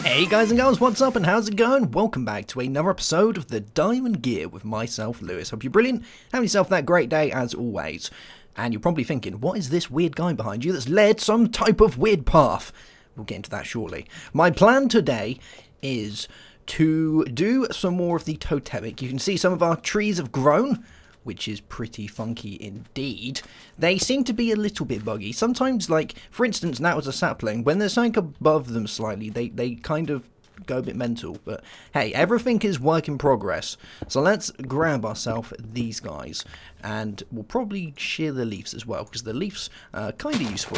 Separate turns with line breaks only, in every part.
Hey guys and girls, what's up and how's it going? Welcome back to another episode of the Diamond Gear with myself, Lewis. Hope you're brilliant, having yourself that great day as always. And you're probably thinking, what is this weird guy behind you that's led some type of weird path? We'll get into that shortly. My plan today is to do some more of the Totemic. You can see some of our trees have grown, which is pretty funky indeed. They seem to be a little bit buggy. Sometimes, like, for instance, that was a sapling. When there's something above them slightly, they kind of go a bit mental. But, hey, everything is work in progress. So let's grab ourselves these guys. And we'll probably shear the leaves as well, because the leaves are kind of useful.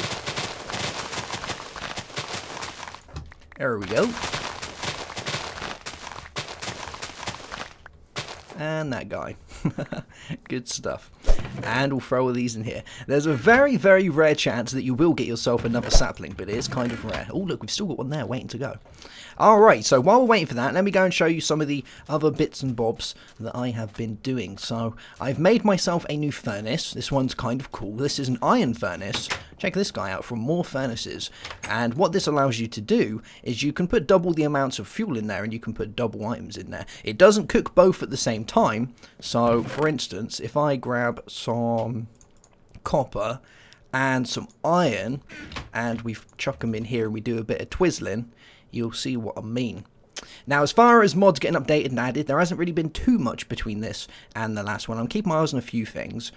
There we go. And that guy. Good stuff. And we'll throw all these in here. There's a very, very rare chance that you will get yourself another sapling, but it is kind of rare. Oh, look, we've still got one there waiting to go. Alright, so while we're waiting for that, let me go and show you some of the other bits and bobs that I have been doing. So, I've made myself a new furnace. This one's kind of cool. This is an iron furnace. Check this guy out from More Furnaces. And what this allows you to do is you can put double the amounts of fuel in there and you can put double items in there. It doesn't cook both at the same time. So, for instance, if I grab some copper and some iron and we chuck them in here and we do a bit of twizzling, you'll see what I mean. Now, as far as mods getting updated and added, there hasn't really been too much between this and the last one. I'm keeping my eyes on a few things.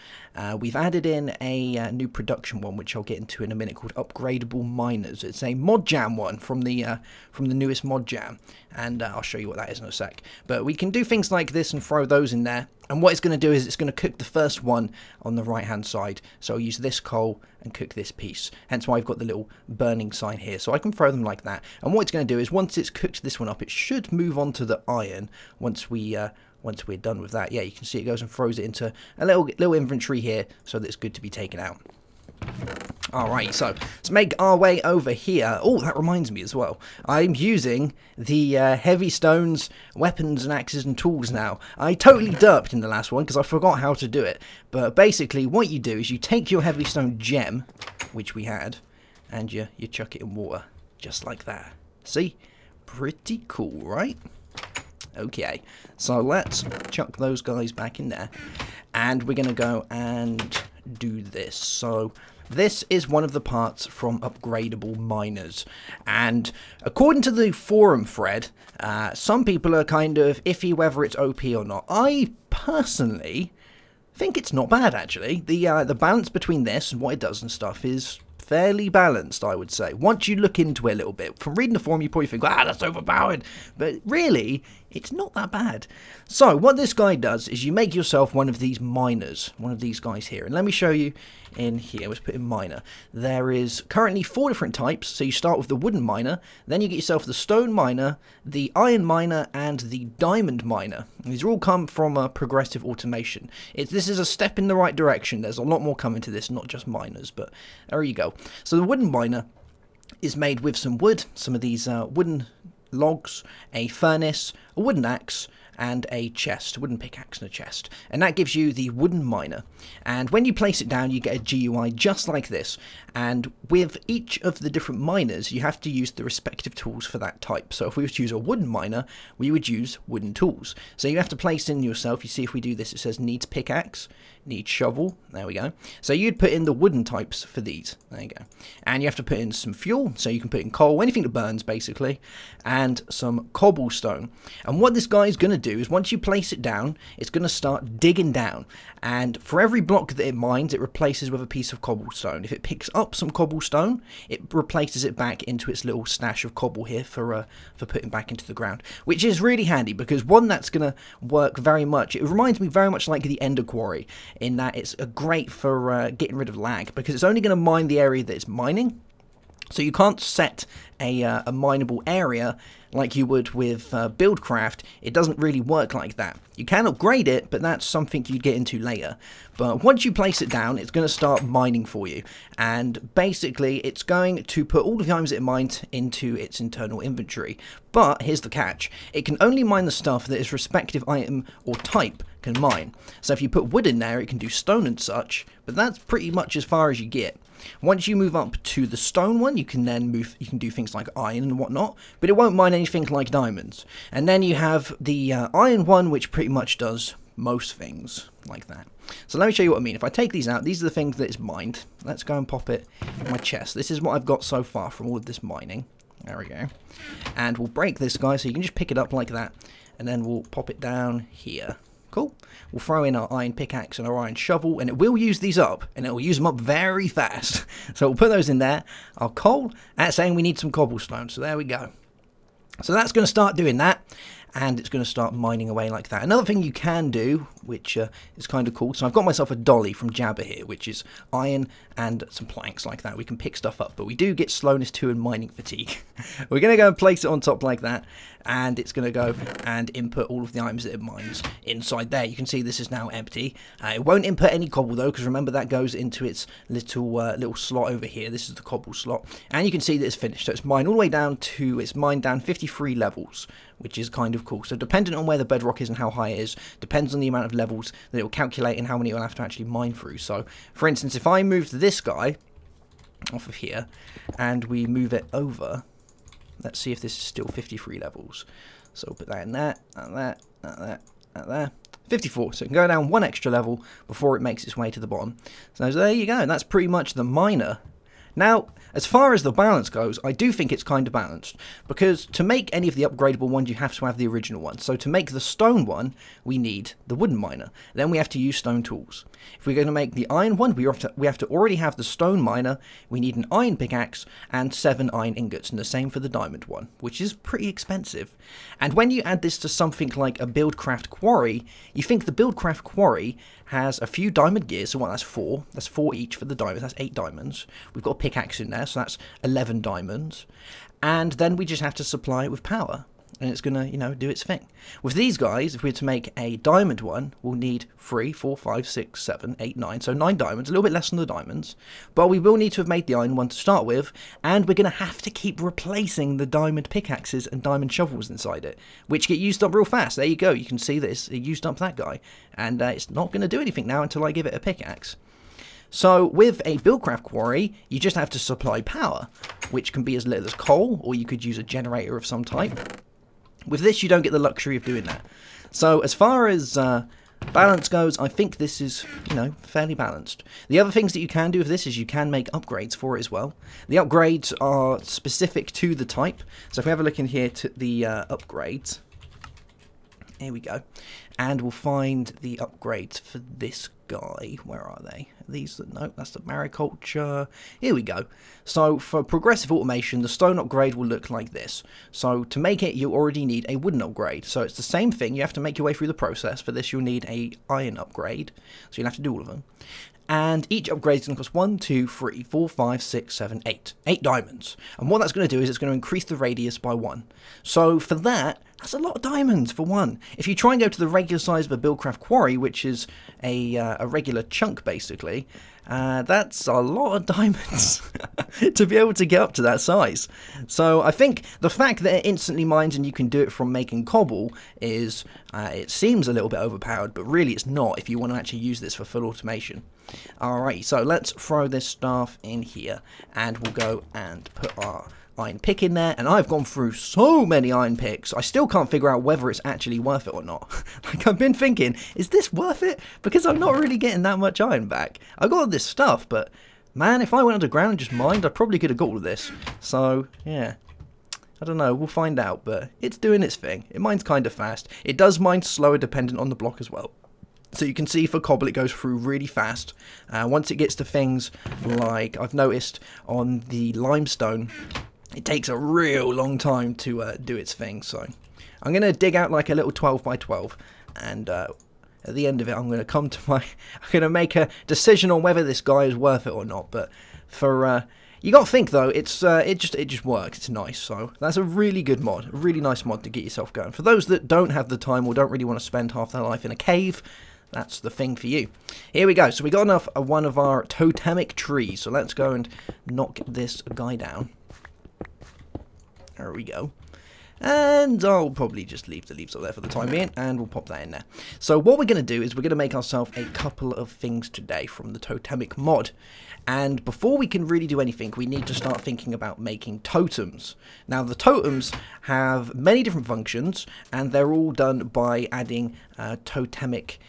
We've added in a new production one, which I'll get into in a minute, called Upgradable Miners. It's a mod jam one from the newest mod jam, and I'll show you what that is in a sec. But we can do things like this and throw those in there. And what it's going to do is it's going to cook the first one on the right hand side. So I'll use this coal and cook this piece. Hence why I've got the little burning sign here. So I can throw them like that. And what it's going to do is once it's cooked this one up, it should move on to the iron once we're done with that. Yeah, you can see it goes and throws it into a little inventory here so that it's good to be taken out. Alright, so let's make our way over here. Oh, that reminds me as well. I'm using the Heavistones weapons and axes and tools now. I totally derped in the last one because I forgot how to do it. But basically what you do is you take your Heavystone gem, which we had, and you chuck it in water. Just like that. See? Pretty cool, right? Okay, so let's chuck those guys back in there. And we're going to go and do this. So this is one of the parts from Upgradable Miners, and according to the forum thread, some people are kind of iffy whether it's OP or not. I personally think it's not bad, actually. The balance between this and what it does and stuff is fairly balanced, I would say. Once you look into it a little bit, from reading the forum you probably think, ah, that's overpowered, but really it's not that bad. So what this guy does is you make yourself one of these miners, one of these guys here, and let me show you in here. Let's put in miner. There is currently 4 different types. So you start with the wooden miner, then you get yourself the stone miner, the iron miner, and the diamond miner. And these all come from progressive automation. This is a step in the right direction. There's a lot more coming to this, not just miners, but there you go. So the wooden miner is made with some wood, some of these wooden logs, a furnace, a wooden axe, and a chest, a wooden pickaxe and a chest. And that gives you the wooden miner. And when you place it down, you get a GUI just like this. And with each of the different miners, you have to use the respective tools for that type. So if we were to use a wooden miner, we would use wooden tools. So you have to place in yourself, you see if we do this, it says needs pickaxe, needs shovel, there we go. So you'd put in the wooden types for these, there you go. And you have to put in some fuel, so you can put in coal, anything that burns basically, and some cobblestone. And what this guy is going to do is once you place it down, it's going to start digging down. And for every block that it mines, it replaces with a piece of cobblestone. If it picks up some cobblestone, it replaces it back into its little stash of cobble here for putting back into the ground. Which is really handy because one, that's going to work very much. It reminds me very much like the Ender Quarry in that it's great for getting rid of lag because it's only going to mine the area that it's mining. So you can't set a mineable area like you would with Buildcraft. It doesn't really work like that. You can upgrade it, but that's something you'd get into later. But once you place it down, it's going to start mining for you. And basically, it's going to put all of the items that it mines into its internal inventory. But here's the catch. It can only mine the stuff that its respective item or type can mine. So if you put wood in there, it can do stone and such, but that's pretty much as far as you get. Once you move up to the stone one, you can then you can do things like iron and whatnot, but it won't mine anything like diamonds. And then you have the iron one, which pretty much does most things like that. So let me show you what I mean. If I take these out, these are the things that it's mined. Let's go and pop it in my chest. This is what I've got so far from all of this mining. There we go. And we'll break this guy, so you can just pick it up like that, and then we'll pop it down here. Cool. We'll throw in our iron pickaxe and our iron shovel, and it will use these up, and it will use them up very fast. So we'll put those in there. Our coal, that's saying we need some cobblestone, so there we go. So that's going to start doing that, and it's going to start mining away like that. Another thing you can do, which is kind of cool, so I've got myself a dolly from Jabba here, which is iron and some planks like that. We can pick stuff up, but we do get slowness 2 and mining fatigue. We're going to go and place it on top like that, and it's going to go and input all of the items that it mines inside there. You can see this is now empty. It won't input any cobble though, because remember that goes into its little slot over here. This is the cobble slot, and you can see that it's finished. So it's mined all the way down to, it's mined down 53 levels, which is kind of cool. So dependent on where the bedrock is and how high it is, depends on the amount of levels that it will calculate and how many it will have to actually mine through. So for instance, if I moved this guy off of here and we move it over, let's see if this is still 53 levels. So we'll put that in there, and there. 54, so it can go down 1 extra level before it makes its way to the bottom. So there you go, and that's pretty much the miner. Now, as far as the balance goes, I do think it's kind of balanced, because to make any of the upgradable ones, you have to have the original one. So to make the stone one, we need the wooden miner. Then we have to use stone tools. If we're going to make the iron one, we have to already have the stone miner, we need an iron pickaxe, and 7 iron ingots, and the same for the diamond one, which is pretty expensive. And when you add this to something like a Buildcraft quarry, you think the Buildcraft quarry has a few diamond gears, so what, that's 4. That's 4 each for the diamonds, that's 8 diamonds. We've got a pickaxe in there, so that's 11 diamonds. And then we just have to supply it with power, and it's going to, you know, do its thing. With these guys, if we were to make a diamond one, we'll need 3, 4, 5, 6, 7, 8, 9, so 9 diamonds, a little bit less than the diamonds. But we will need to have made the iron one to start with, and we're going to have to keep replacing the diamond pickaxes and diamond shovels inside it, which get used up real fast. There you go, you can see this, it used up that guy, and it's not going to do anything now until I give it a pickaxe. So with a Buildcraft quarry, you just have to supply power, which can be as little as coal, or you could use a generator of some type. With this, you don't get the luxury of doing that. So as far as balance goes, I think this is, you know, fairly balanced. The other things that you can do with this is you can make upgrades for it as well. The upgrades are specific to the type. So if we have a look in here to the upgrades, here we go, and we'll find the upgrades for this guy. Where are they? These, no, that's the mariculture. Here we go. So for progressive automation, the stone upgrade will look like this. So to make it, you already need a wooden upgrade. So it's the same thing. You have to make your way through the process. For this, you'll need a iron upgrade. So you'll have to do all of them. And each upgrade is going to cost 1, 2, 3, 4, 5, 6, 7, 8. 8 diamonds. And what that's going to do is it's going to increase the radius by 1. So for that, that's a lot of diamonds for 1. If you try and go to the regular size of a Buildcraft quarry, which is a regular chunk basically, that's a lot of diamonds to be able to get up to that size. So I think the fact that it instantly mines and you can do it from making cobble is, it seems a little bit overpowered, but really it's not if you want to actually use this for full automation. Alright, so let's throw this stuff in here, and we'll go and put our iron pick in there, and I've gone through so many iron picks, I still can't figure out whether it's actually worth it or not. Like, I've been thinking, is this worth it? Because I'm not really getting that much iron back. I got all this stuff, but man, if I went underground and just mined, I probably could have got all of this. So, yeah. I don't know, we'll find out, but it's doing its thing. It mines kind of fast. It does mine slower dependent on the block as well. So you can see for cobble it goes through really fast. Once it gets to things like I've noticed on the limestone, it takes a real long time to do its thing. So I'm going to dig out like a little 12 by 12, and at the end of it I'm going to come to I'm going to make a decision on whether this guy is worth it or not. But for you got to think though, it just works. It's nice. So that's a really good mod, a really nice mod to get yourself going. For those that don't have the time or don't really want to spend half their life in a cave, that's the thing for you. Here we go. So we got enough of one of our totemic trees. So let's go and knock this guy down. There we go. And I'll probably just leave the leaves up there for the time being, and we'll pop that in there. So what we're going to do is we're going to make ourselves a couple of things today from the Totemic mod. And before we can really do anything, we need to start thinking about making totems. Now, the totems have many different functions, and they're all done by adding totemic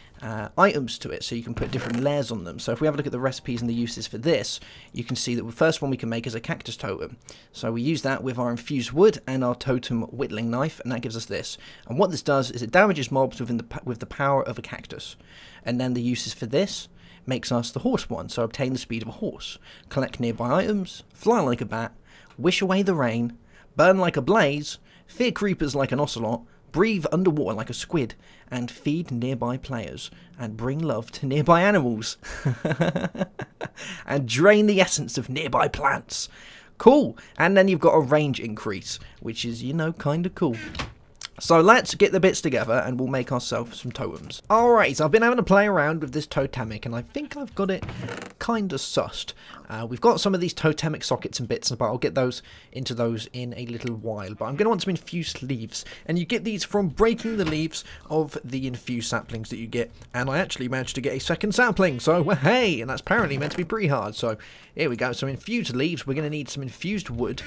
items to it, so you can put different layers on them. So if we have a look at the recipes and the uses for this, you can see that the first one we can make is a cactus totem. So we use that with our infused wood and our totem whittling knife, and that gives us this. And what this does is it damages mobs with the power of a cactus. And then the uses for this makes us the horse one, so obtain the speed of a horse, collect nearby items, fly like a bat, wish away the rain, burn like a blaze, fear creepers like an ocelot, breathe underwater like a squid, and feed nearby players, and bring love to nearby animals, and drain the essence of nearby plants. Cool. And then you've got a range increase, which is, you know, kind of cool. So let's get the bits together and we'll make ourselves some totems. Alright, so I've been having to play around with this Totemic and I think I've got it kind of sussed. We've got some of these Totemic sockets and bits, but I'll get those into those in a little while. But I'm going to want some infused leaves, and you get these from breaking the leaves of the infused saplings that you get. And I actually managed to get a second sapling, so well, hey, and that's apparently meant to be pretty hard. So here we go, some infused leaves. We're going to need some infused wood,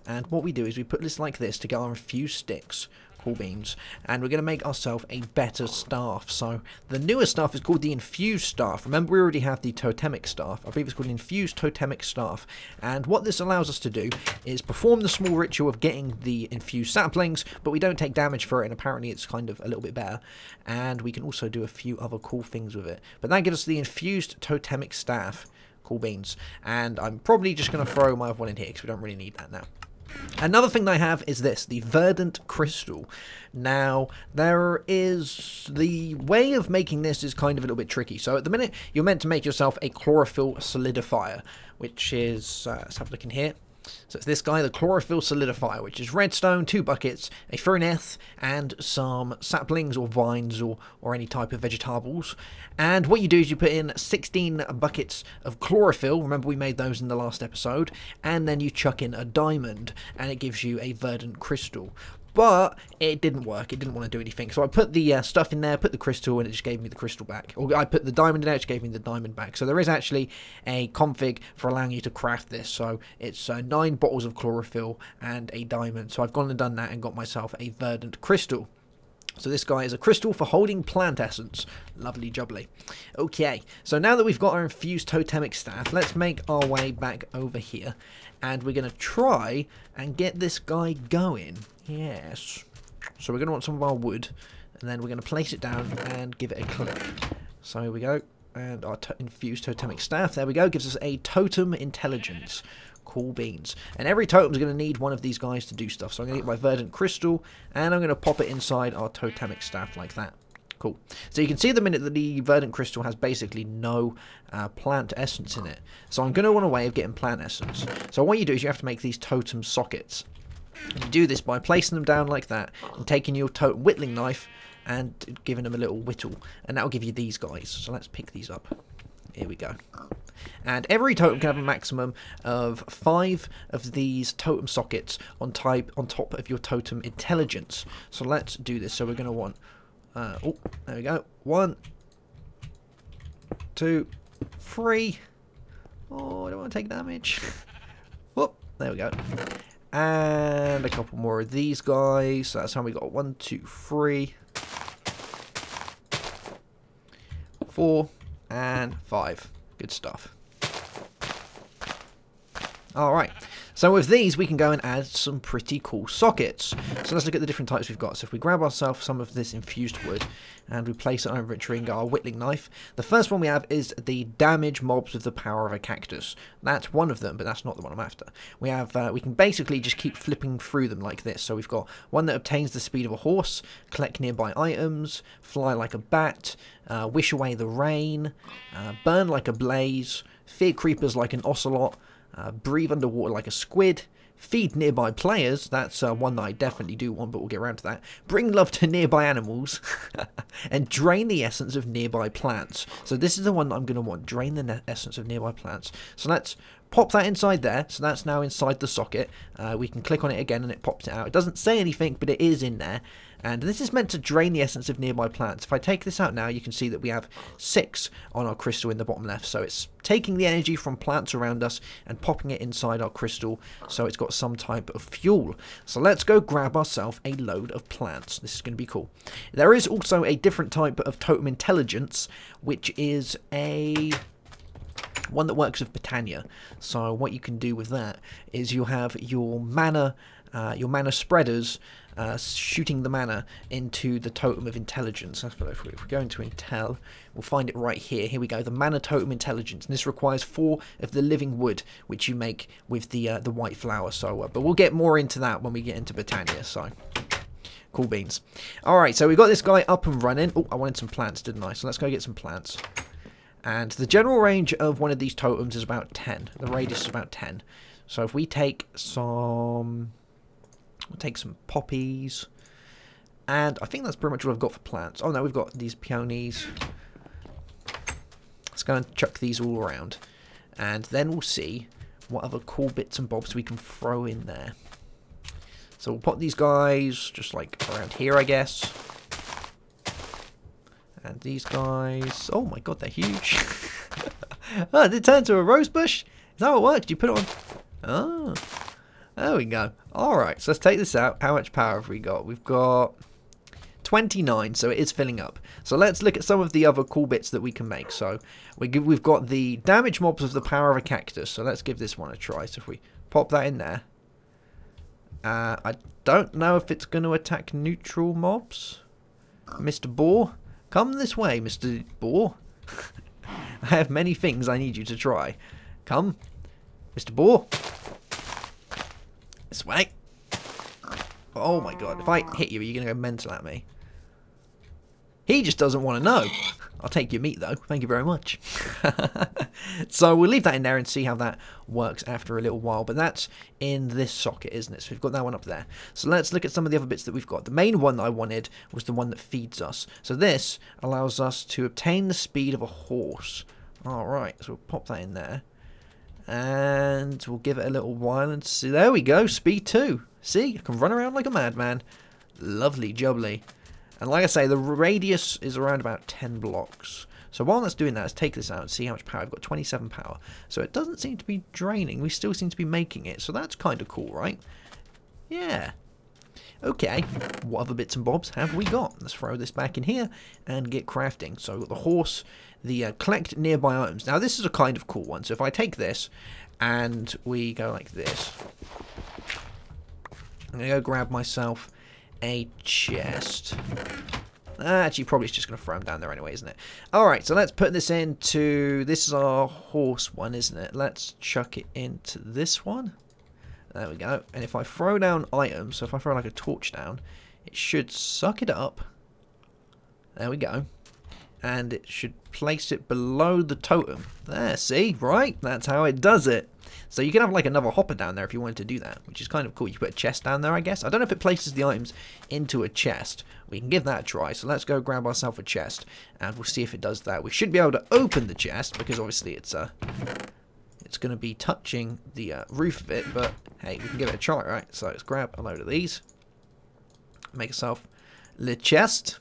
and what we do is we put this like this to get our infused sticks. Cool beans. And we're going to make ourselves a better staff. So the newer staff is called the infused staff. Remember, we already have the totemic staff. I believe it's called infused totemic staff. And what this allows us to do is perform the small ritual of getting the infused saplings, but we don't take damage for it, and apparently it's kind of a little bit better. And we can also do a few other cool things with it. But that gives us the infused totemic staff. Cool beans. And I'm probably just going to throw my other one in here because we don't really need that now. Another thing that I have is this, the Verdant Crystal. Now, there is, the way of making this is kind of a little bit tricky. So at the minute, you're meant to make yourself a chlorophyll solidifier, which is, let's have a look in here. So it's this guy, the chlorophyll solidifier, which is redstone, 2 buckets, a furnace, and some saplings or vines or any type of vegetables. And what you do is you put in 16 buckets of chlorophyll. Remember, we made those in the last episode. And then you chuck in a diamond, and it gives you a verdant crystal. But it didn't work. It didn't want to do anything. So I put the stuff in there, put the crystal, and it just gave me the crystal back. Or I put the diamond in there, it just gave me the diamond back. So there is actually a config for allowing you to craft this. So it's 9 bottles of chlorophyll and a diamond. So I've gone and done that and got myself a verdant crystal. So this guy is a crystal for holding plant essence. Lovely jubbly. Okay, so now that we've got our infused totemic staff, let's make our way back over here. And we're going to try and get this guy going. Yes. So we're going to want some of our wood, and then we're going to place it down and give it a click. So here we go. And our infused totemic staff, there we go, gives us a totem intelligence. Cool beans. And every totem's going to need one of these guys to do stuff. So I'm going to get my verdant crystal, and I'm going to pop it inside our totemic staff like that. Cool. So you can see at the minute that the verdant crystal has basically no plant essence in it. So I'm going to want a way of getting plant essence. So what you do is you have to make these totem sockets. And you do this by placing them down like that and taking your totem whittling knife and giving them a little whittle. And that'll give you these guys. So let's pick these up. Here we go. And every totem can have a maximum of 5 of these totem sockets on top of your totem intelligence. So let's do this. So we're going to want... oh, there we go. 1, 2, 3. Oh, I don't want to take damage. Whoop, there we go. And a couple more of these guys. So that's how we got 1, 2, 3, 4, and 5. Good stuff. Alright, so with these we can go and add some pretty cool sockets. So let's look at the different types we've got. So if we grab ourselves some of this infused wood and we place it on our inventory and get our whittling knife, the first one we have is the damage mobs with the power of a cactus. That's one of them, but that's not the one I'm after. We have we can basically just keep flipping through them like this. So we've got one that obtains the speed of a horse, collect nearby items, fly like a bat, wish away the rain, burn like a blaze, fear creepers like an ocelot, breathe underwater like a squid, feed nearby players. That's one that I definitely do want, but we'll get around to that. Bring love to nearby animals. And drain the essence of nearby plants. So this is the one that I'm going to want. Drain the essence of nearby plants. So let's pop that inside there. So that's now inside the socket. We can click on it again and it pops it out. It doesn't say anything, but it is in there. And this is meant to drain the essence of nearby plants. If I take this out now, you can see that we have 6 on our crystal in the bottom left. So it's taking the energy from plants around us and popping it inside our crystal. So it's got some type of fuel. So let's go grab ourselves a load of plants. This is going to be cool. There is also a different type of totem intelligence, which is one that works with Botania. So what you can do with that is you have your mana spreaders shooting the mana into the totem of intelligence. If we go into Intel, we'll find it right here. Here we go, the mana totem intelligence. And this requires 4 of the living wood, which you make with the white flower. So, but we'll get more into that when we get into Botania. So, cool beans. All right, so we got this guy up and running. Oh, I wanted some plants, didn't I? So let's go get some plants. And the general range of one of these totems is about 10. The radius is about 10. So if we take some... We'll take some poppies. And I think that's pretty much what I've got for plants. Oh no, we've got these peonies. Let's go and chuck these all around. And then we'll see what other cool bits and bobs we can throw in there. So we'll put these guys just like around here, I guess. And these guys... Oh my god, they're huge. Oh, did it turn into a rose bush? Is that what worked? You put it on... Oh... There we go. Alright, so let's take this out. How much power have we got? We've got 29, so it is filling up. So let's look at some of the other cool bits that we can make. So we've got the damage mobs of the power of a cactus. So let's give this one a try. So if we pop that in there. I don't know if it's going to attack neutral mobs. Mr. Boar, come this way, Mr. Boar. I have many things I need you to try. Come, Mr. Boar. This way. Oh my god, if I hit you, are you going to go mental at me? He just doesn't want to know. I'll take your meat though, thank you very much. So we'll leave that in there and see how that works after a little while. But that's in this socket, isn't it? So we've got that one up there. So let's look at some of the other bits that we've got. The main one that I wanted was the one that feeds us. So this allows us to obtain the speed of a horse. Alright, so we'll pop that in there. And we'll give it a little while and see. There we go, speed 2. See, I can run around like a madman. Lovely jubbly. And like I say, the radius is around about 10 blocks. So while that's doing that, let's take this out and see how much power. I've got 27 power. So it doesn't seem to be draining. We still seem to be making it. So that's kind of cool, right? Yeah. Okay, what other bits and bobs have we got? Let's throw this back in here and get crafting. So we've got the horse, the collect nearby items. Now this is a kind of cool one. So if I take this and we go like this, I'm going to go grab myself a chest. Actually, probably it's just going to throw them down there anyway, isn't it? Alright, so let's put this into... This is our horse one, isn't it? Let's chuck it into this one. There we go. And if I throw down items, so if I throw like a torch down, it should suck it up. There we go. And it should place it below the totem. There, see? Right? That's how it does it. So you can have like another hopper down there if you wanted to do that, which is kind of cool. You can put a chest down there, I guess. I don't know if it places the items into a chest. We can give that a try. So let's go grab ourselves a chest, and we'll see if it does that. We should be able to open the chest, because obviously it's going to be touching the roof of it, but hey, we can give it a try, right? So let's grab a load of these. Make yourself a little chest.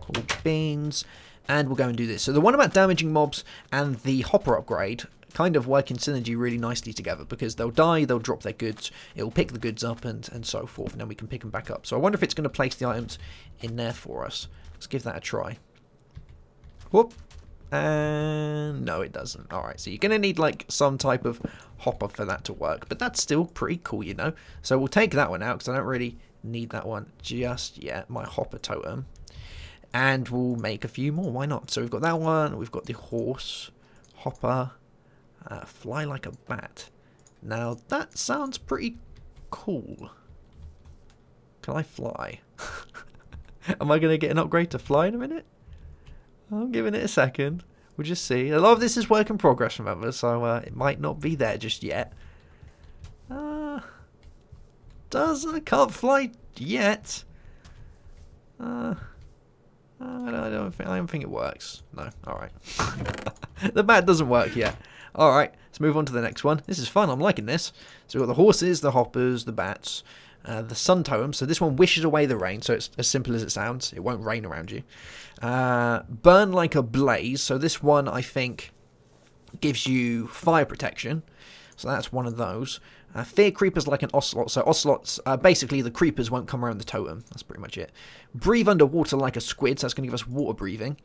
Cool beans. And we'll go and do this. So the one about damaging mobs and the hopper upgrade kind of work in synergy really nicely together, because they'll die, they'll drop their goods, it'll pick the goods up and so forth, and then we can pick them back up. So I wonder if it's going to place the items in there for us. Let's give that a try. Whoop. And no, it doesn't. Alright, so you're going to need like some type of hopper for that to work, but that's still pretty cool, you know. So we'll take that one out, because I don't really need that one just yet, my hopper totem. And we'll make a few more, why not? So we've got that one, we've got the horse, hopper, fly like a bat. Now that sounds pretty cool. Can I fly? Am I going to get an upgrade to fly in a minute? I'm giving it a second. We'll just see. A lot of this is work in progress, remember, so it might not be there just yet. does. I can't fly yet. I don't think it works. No. All right. The bat doesn't work yet. All right. Let's move on to the next one. This is fun. I'm liking this. So we've got the horses, the hoppers, the bats, the sun totem. So this one wishes away the rain. So it's as simple as it sounds. It won't rain around you. Burn like a blaze. So this one, I think, gives you fire protection. So that's one of those. Fear creepers like an ocelot. So ocelots, basically the creepers won't come around the totem. That's pretty much it. Breathe underwater like a squid. So that's going to give us water breathing.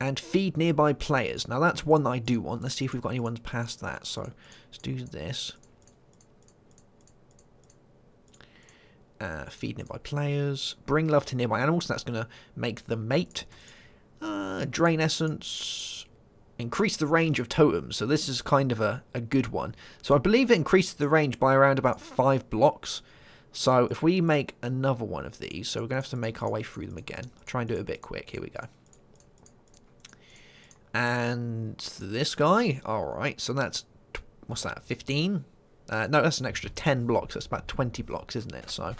And feed nearby players. Now that's one that I do want. Let's see if we've got any ones past that. So let's do this. Feed nearby players. Bring love to nearby animals. That's going to make them mate. Drain essence. Increase the range of totems. So this is kind of a good one. So I believe it increases the range by around about 5 blocks. So if we make another one of these, so we're going to have to make our way through them again. I'll try and do it a bit quick. Here we go. And this guy. Alright, so that's, what's that, 15? No, that's an extra 10 blocks. That's about 20 blocks, isn't it? So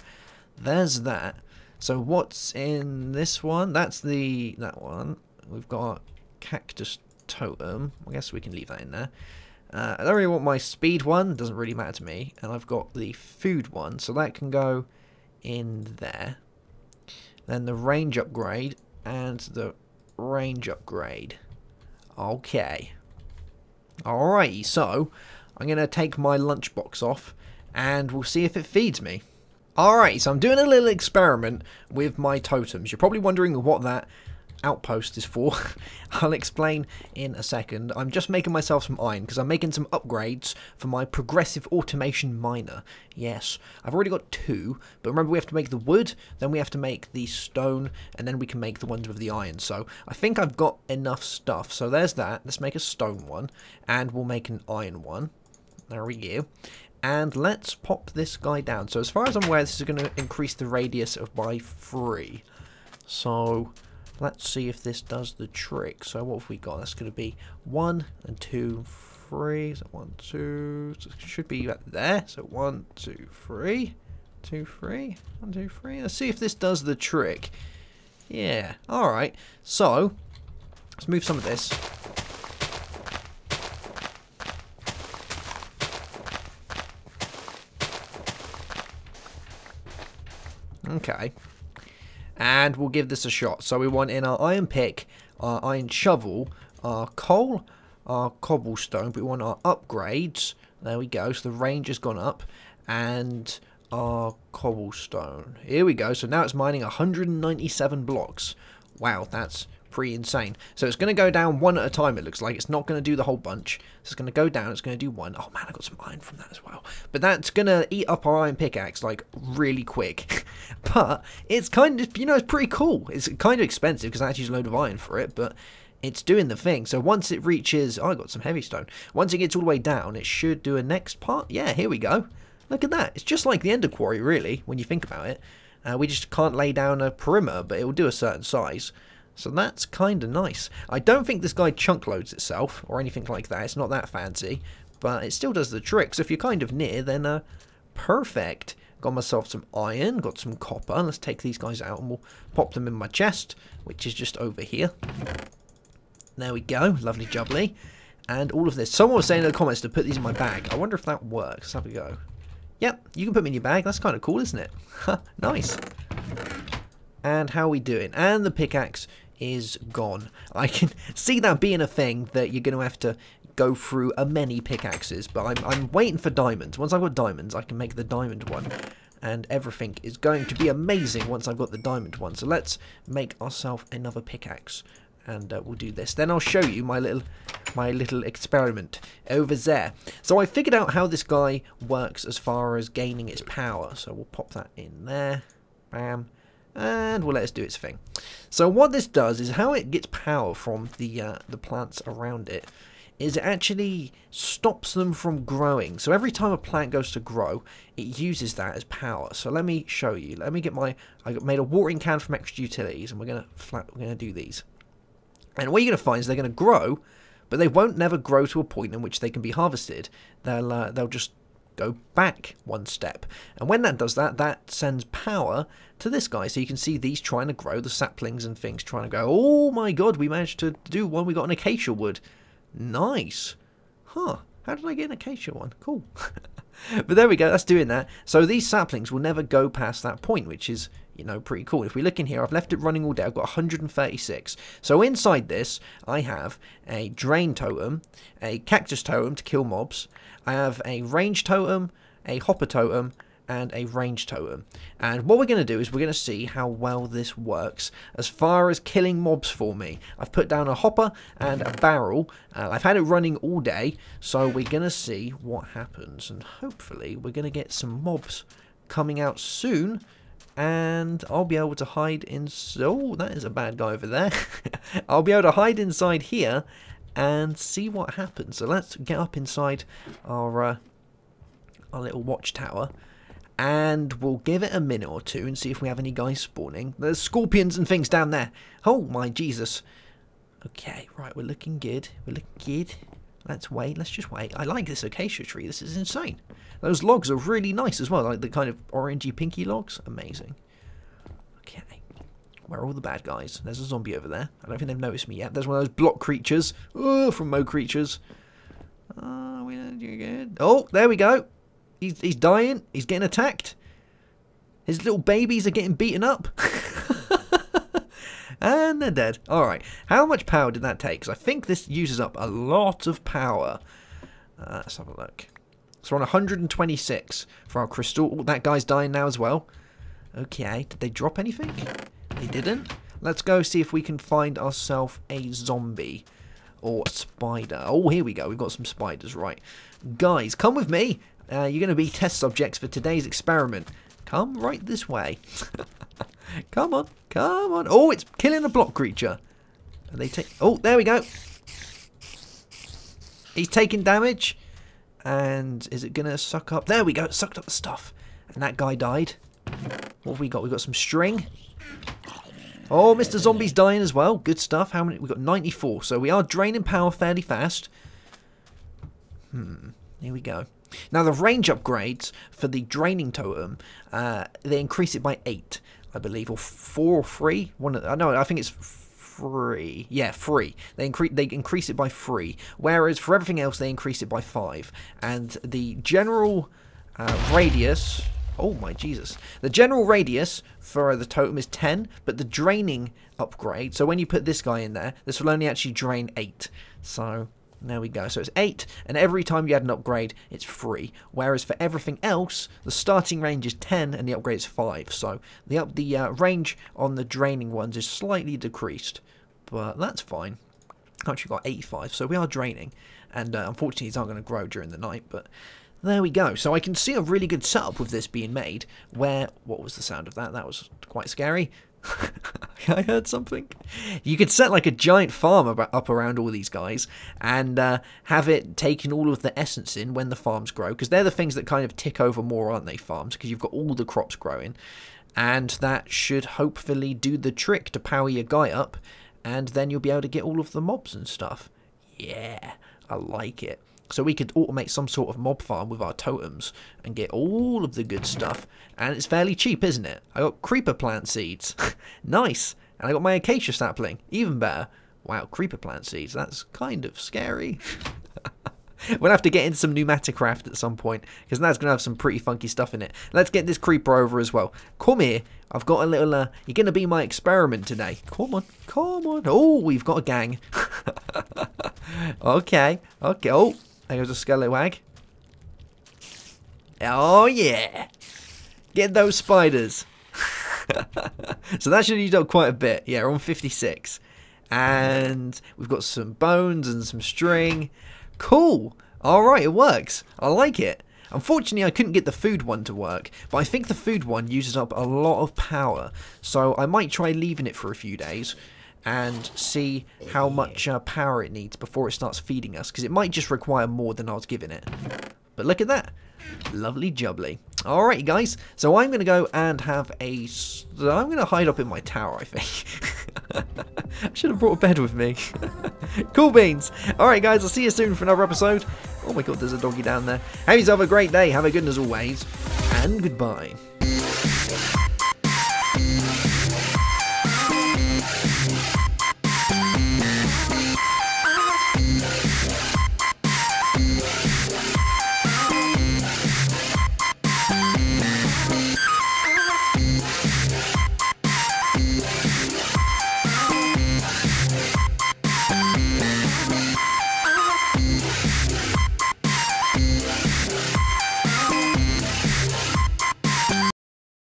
there's that. So what's in this one? That's that one. We've got cactus totem. I guess we can leave that in there. I don't really want my speed one. Doesn't really matter to me. And I've got the food one. So that can go in there. Then the range upgrade and the range upgrade. Okay. Alrighty, so I'm going to take my lunchbox off and we'll see if it feeds me. Alright, so I'm doing a little experiment with my totems. You're probably wondering what that outpost is for. I'll explain in a second. I'm just making myself some iron because I'm making some upgrades for my progressive automation miner. Yes, I've already got 2, but remember we have to make the wood, then we have to make the stone, and then we can make the ones with the iron. So I think I've got enough stuff. So there's that. Let's make a stone one, and we'll make an iron one. There we go. And let's pop this guy down. So as far as I'm aware, this is going to increase the radius of by 3. So let's see if this does the trick. So what have we got? That's going to be 1 and 2, 3. So 1, 2. So it should be right there. So 1, 2, 3. 2, 3. 1, 2, 3. Let's see if this does the trick. Yeah. Alright. So let's move some of this. Okay. And we'll give this a shot. So we want in our iron pick, our iron shovel, our coal, our cobblestone, but we want our upgrades. There we go. So the range has gone up. And our cobblestone. Here we go. So now it's mining 197 blocks. Wow, that's pretty insane. So it's going to go down one at a time, it looks like. It's not going to do the whole bunch. So it's going to go down. It's going to do one. Oh man, I got some iron from that as well. But that's going to eat up our iron pickaxe like really quick. But it's kind of, you know, it's pretty cool. It's kind of expensive because I had to use a load of iron for it, but it's doing the thing. So once it reaches, oh, I got some heavystone. Once it gets all the way down, it should do a next part. Yeah, here we go. Look at that. It's just like the Ender Quarry, really, when you think about it. We just can't lay down a perimeter, but it will do a certain size. So that's kind of nice. I don't think this guy chunk loads itself or anything like that. It's not that fancy, but it still does the trick. So if you're kind of near, then perfect. Got myself some iron, got some copper. Let's take these guys out and we'll pop them in my chest, which is just over here. There we go. Lovely jubbly. And all of this. Someone was saying in the comments to put these in my bag. I wonder if that works. Let's have a go. Yep, you can put them in your bag. That's kind of cool, isn't it? Nice. And how are we doing? And the pickaxe is gone. I can see that being a thing that you're going to have to go through many pickaxes, but I'm waiting for diamonds. Once I've got diamonds, I can make the diamond one, and everything is going to be amazing once I've got the diamond one. So let's make ourselves another pickaxe, and we'll do this. Then I'll show you my little experiment over there. So I figured out how this guy works as far as gaining its power. So we'll pop that in there. Bam. And we'll let it do its thing. So what this does is how it gets power from the plants around it is it actually stops them from growing. So every time a plant goes to grow, it uses that as power. So let me show you. Let me get I made a watering can from extra utilities, and we're gonna do these. And what you're gonna find is they're gonna grow, but they won't never grow to a point in which they can be harvested. They'll just go back 1 step. And when that does that, that sends power to this guy. So you can see these trying to grow, the saplings and things trying to go. Oh my god, we managed to do one. We got an acacia wood. Nice. Huh. How did I get an acacia one? Cool. But there we go, that's doing that. So these saplings will never go past that point, which is, you know, pretty cool. If we look in here, I've left it running all day. I've got 136. So inside this, I have a drain totem, a cactus totem to kill mobs. I have a range totem, a hopper totem, and a range totem. And what we're going to do is we're going to see how well this works as far as killing mobs for me. I've put down a hopper and a barrel. I've had it running all day, so we're going to see what happens. And hopefully we're going to get some mobs coming out soon. And I'll be able to hide in... Oh, that is a bad guy over there. I'll be able to hide inside here and see what happens. So let's get up inside our little watchtower. And we'll give it a minute or two and see if we have any guys spawning. There's scorpions and things down there. Oh my Jesus. Okay, right, we're looking good. We're looking good. Let's wait. Let's just wait. I like this acacia tree. This is insane. Those logs are really nice as well. Like the kind of orangey pinky logs. Amazing. Okay. Where are all the bad guys? There's a zombie over there. I don't think they've noticed me yet. There's one of those block creatures. Oh, from Mo Creatures. Oh, there we go. He's dying. He's getting attacked. His little babies are getting beaten up. And they're dead. Alright. How much power did that take? Because I think this uses up a lot of power. Let's have a look. So we're on 126 for our crystal. Oh, that guy's dying now as well. Okay. Did they drop anything? They didn't. Let's go see if we can find ourselves a zombie. Or a spider. Oh, here we go. We've got some spiders. Right. Guys, come with me. You're going to be test subjects for today's experiment. Come right this way. Come on. Come on. Oh, it's killing a block creature. Are they oh, there we go. He's taking damage. And is it going to suck up? There we go. It sucked up the stuff. And that guy died. What have we got? We've got some string. Oh, Mr. Zombie's dying as well. Good stuff. How many? We've got 94. So we are draining power fairly fast. Here we go. Now the range upgrades for the draining totem, they increase it by 8, I believe, or 4 or 3. No, I think it's 3. Yeah, 3. They increase it by 3. Whereas for everything else, they increase it by 5. And the general radius. Oh my Jesus! The general radius for the totem is 10, but the draining upgrade. So when you put this guy in there, this will only actually drain 8. So. There we go. So it's 8, and every time you add an upgrade, it's 3. Whereas for everything else, the starting range is 10, and the upgrade is 5. So the range on the draining ones is slightly decreased, but that's fine. Actually got 85, so we are draining, and unfortunately these aren't going to grow during the night, but there we go. So I can see a really good setup with this being made, where... What was the sound of that? That was quite scary. I heard something. You could set like a giant farm up around all these guys and have it taking all of the essence in when the farms grow, because they're the things that kind of tick over more, aren't they, farms, because you've got all the crops growing, and that should hopefully do the trick to power your guy up, and then you'll be able to get all of the mobs and stuff. Yeah, I like it. So we could automate some sort of mob farm with our totems and get all of the good stuff. And it's fairly cheap, isn't it? I got creeper plant seeds. Nice. And I got my acacia sapling. Even better. Wow, creeper plant seeds. That's kind of scary. We'll have to get into some pneumaticraft at some point, because that's going to have some pretty funky stuff in it. Let's get this creeper over as well. Come here. I've got a little... you're going to be my experiment today. Come on. Come on. Oh, we've got a gang. Okay. Okay. Oh. There goes a scallywag. Oh yeah! Get those spiders. So that should have used up quite a bit. Yeah, we're on 56. And we've got some bones and some string. Cool! Alright, it works. I like it. Unfortunately, I couldn't get the food one to work, but I think the food one uses up a lot of power. So I might try leaving it for a few days and see how much power it needs before it starts feeding us, because it might just require more than I was giving it. But look at that. Lovely jubbly. Alright guys, so I'm going to go and have a... I'm going to hide up in my tower, I think. I should have brought a bed with me. Cool beans. Alright guys, I'll see you soon for another episode, Oh my god, there's a doggy down there. Have yourself a great day. Have a good one as always. And goodbye.